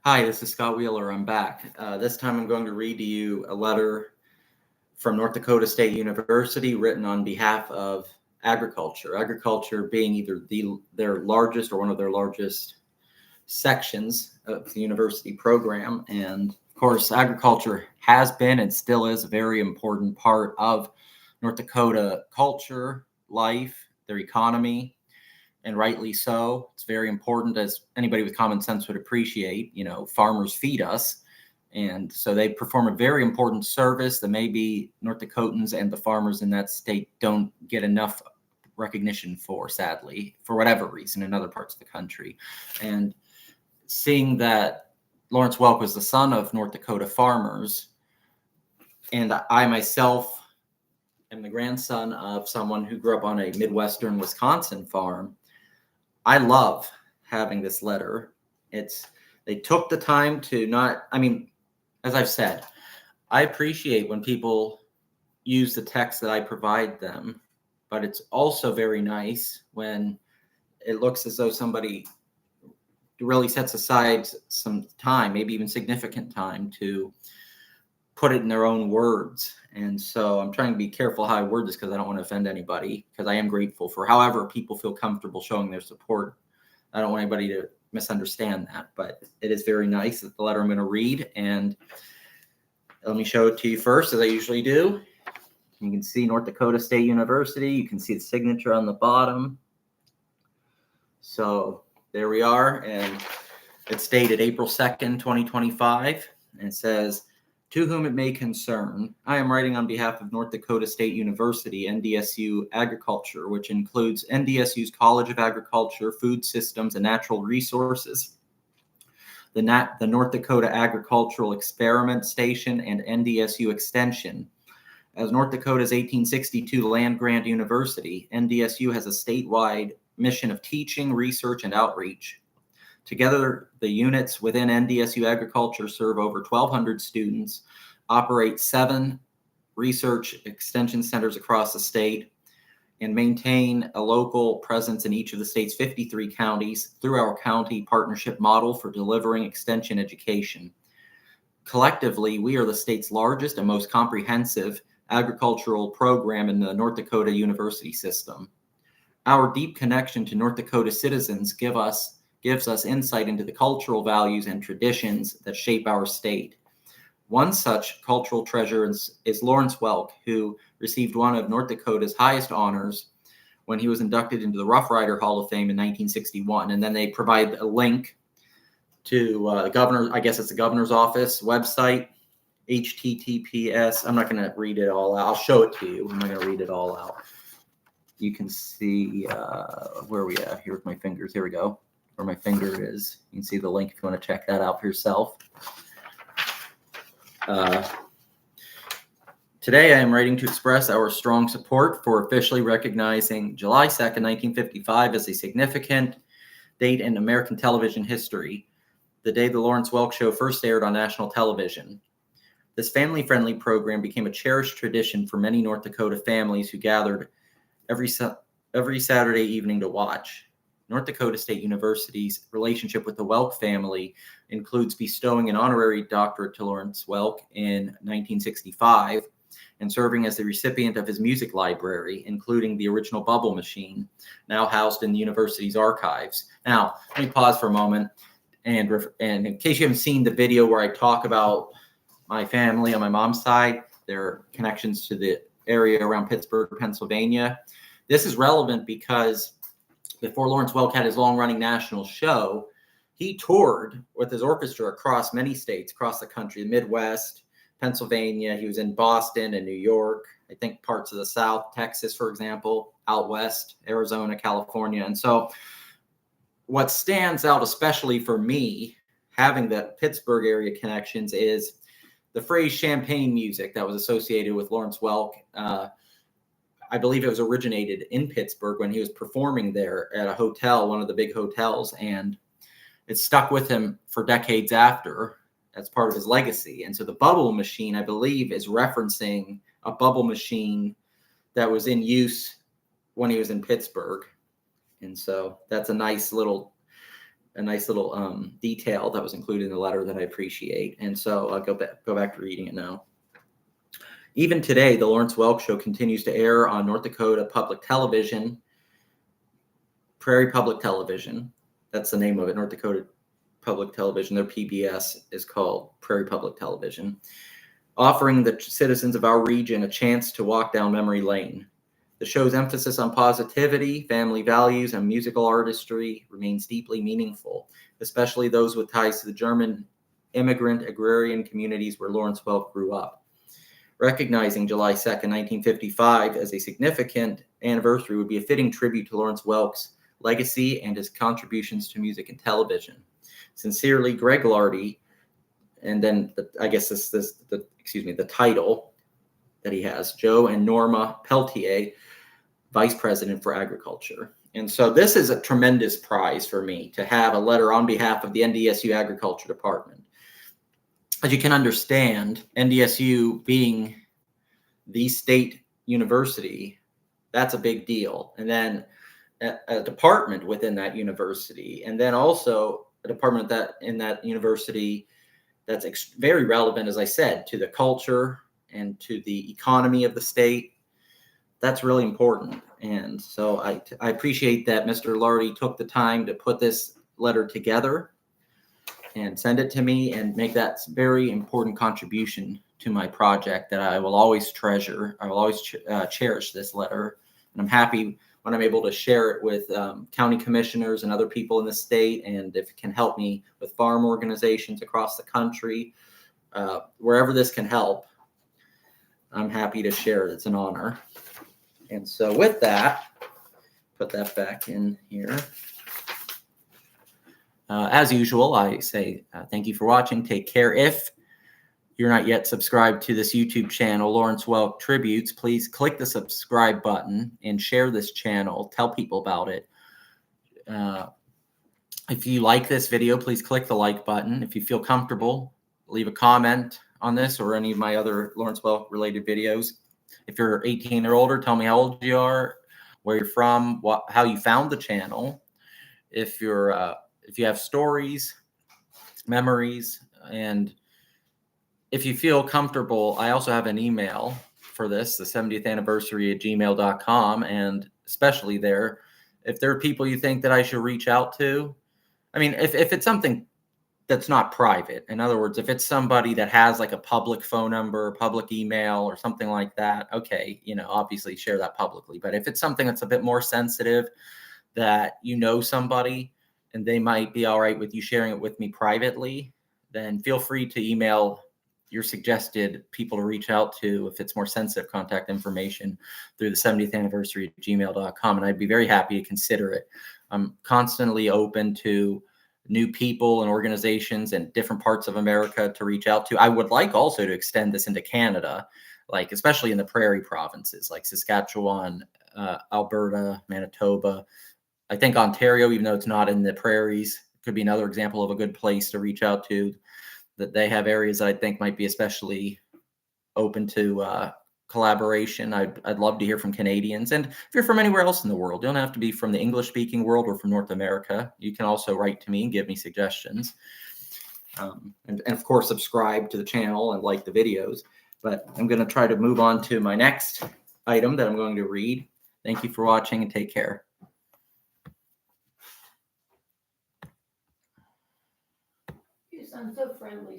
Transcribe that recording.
Hi, this is Scott Wheeler. I'm back. This time I'm going to read to you a letter from North Dakota State University written on behalf of agriculture. Agriculture being either their largest or one of their largest sections of the university program. And of course, agriculture has been and still is a very important part of North Dakota culture, life, their economy, and rightly so. It's very important, as anybody with common sense would appreciate. Farmers feed us, and so they perform a very important service that maybe North Dakotans and the farmers in that state don't get enough recognition for, sadly, for whatever reason in other parts of the country. And seeing that Lawrence Welk was the son of North Dakota farmers, and I myself am the grandson of someone who grew up on a Midwestern Wisconsin farm, I love having this letter. They took the time to not, as I've said, I appreciate when people use the text that I provide them, but it's also very nice when it looks as though somebody really sets aside some time, maybe even significant time, to put it in their own words. And so I'm trying to be careful how I word this because I don't want to offend anybody, because I am grateful for however people feel comfortable showing their support. I don't want anybody to misunderstand that, but it is very nice that the letter I'm going to read. And let me show it to you first, as I usually do. You can see North Dakota State University. You can see the signature on the bottom. So there we are. And it's dated April 2nd, 2025. And it says, "To whom it may concern, I am writing on behalf of North Dakota State University, NDSU Agriculture, which includes NDSU's College of Agriculture, Food Systems, and Natural Resources, the North Dakota Agricultural Experiment Station, and NDSU Extension. As North Dakota's 1862 land-grant university, NDSU has a statewide mission of teaching, research, and outreach. Together, the units within NDSU Agriculture serve over 1,200 students, operate 7 research extension centers across the state, and maintain a local presence in each of the state's 53 counties through our county partnership model for delivering extension education. Collectively, we are the state's largest and most comprehensive agricultural program in the North Dakota university system. Our deep connection to North Dakota citizens gives us insight into the cultural values and traditions that shape our state. One such cultural treasure is Lawrence Welk, who received one of North Dakota's highest honors when he was inducted into the Rough Rider Hall of Fame in 1961. And then they provide a link to the governor, I guess it's the governor's office website, https. I'm not going to read it all out. I'll show it to you. I'm not going to read it all out. You can see, where are we at? Here with my fingers. Here we go. Where my finger is. You can see the link if you want to check that out for yourself. Today I am writing to express our strong support for officially recognizing July 2nd, 1955 as a significant date in American television history, the day the Lawrence Welk Show first aired on national television. This family-friendly program became a cherished tradition for many North Dakota families who gathered every Saturday evening to watch. North Dakota State University's relationship with the Welk family includes bestowing an honorary doctorate to Lawrence Welk in 1965 and serving as the recipient of his music library, including the original bubble machine, now housed in the university's archives. Now, let me pause for a moment. And in case you haven't seen the video where I talk about my family on my mom's side, their connections to the area around Pittsburgh, Pennsylvania, this is relevant because before Lawrence Welk had his long-running national show, he toured with his orchestra across many states across the country, the Midwest, Pennsylvania. He was in Boston and New York, I think parts of the South, Texas, for example, out west, Arizona, California. And so what stands out, especially for me, having the Pittsburgh area connections, is the phrase champagne music that was associated with Lawrence Welk. I believe it was originated in Pittsburgh when he was performing there at a hotel, one of the big hotels, and it stuck with him for decades after. That's part of his legacy. And so the bubble machine, I believe, is referencing a bubble machine that was in use when he was in Pittsburgh. And so that's a nice little a nice little detail that was included in the letter that I appreciate. And so I'll go back to reading it now. Even today, the Lawrence Welk Show continues to air on North Dakota Public Television, Prairie Public Television. That's the name of it, North Dakota Public Television. Their PBS is called Prairie Public Television, offering the citizens of our region a chance to walk down memory lane. The show's emphasis on positivity, family values, and musical artistry remains deeply meaningful, especially those with ties to the German immigrant agrarian communities where Lawrence Welk grew up. Recognizing July 2nd, 1955 as a significant anniversary would be a fitting tribute to Lawrence Welk's legacy and his contributions to music and television. Sincerely, Greg Lardy, and then the title that he has, Joe and Norma Peltier, Vice President for Agriculture. And so this is a tremendous prize for me to have a letter on behalf of the NDSU Agriculture Department. As you can understand, NDSU being the state university, that's a big deal. And then a department within that university, and then also a department that in that university that's very relevant, as I said, to the culture and to the economy of the state. That's really important. And so I appreciate that Mr. Lardy took the time to put this letter together and send it to me and make that very important contribution to my project that I will always treasure. I will always cherish this letter. And I'm happy when I'm able to share it with county commissioners and other people in the state. And if it can help me with farm organizations across the country, wherever this can help, I'm happy to share it. It's an honor. And so with that, put that back in here. As usual, I say thank you for watching. Take care. If you're not yet subscribed to this YouTube channel, Lawrence Welk Tributes, please click the subscribe button and share this channel. Tell people about it. If you like this video, please click the like button. If you feel comfortable, leave a comment on this or any of my other Lawrence Welk related videos. If you're 18 or older, tell me how old you are, where you're from, how you found the channel. If you have stories, memories, and if you feel comfortable, I also have an email for this, the 70th anniversary @gmail.com. And especially there, if there are people you think that I should reach out to, I mean, if it's something that's not private, in other words, if it's somebody that has like a public phone number, public email, or something like that, okay, obviously share that publicly. But if it's something that's a bit more sensitive, that somebody and they might be all right with you sharing it with me privately, then feel free to email your suggested people to reach out to if it's more sensitive contact information through the 70th anniversary @gmail.com. And I'd be very happy to consider it. I'm constantly open to new people and organizations in different parts of America to reach out to. I would like also to extend this into Canada, like especially in the prairie provinces like Saskatchewan, Alberta, Manitoba. I think Ontario, even though it's not in the prairies, could be another example of a good place to reach out to. That they have areas that I think might be especially open to collaboration. I'd love to hear from Canadians. And if you're from anywhere else in the world, you don't have to be from the English-speaking world or from North America. You can also write to me and give me suggestions. And of course, subscribe to the channel and like the videos. But I'm going to try to move on to my next item that I'm going to read. Thank you for watching and take care. You sound so friendly.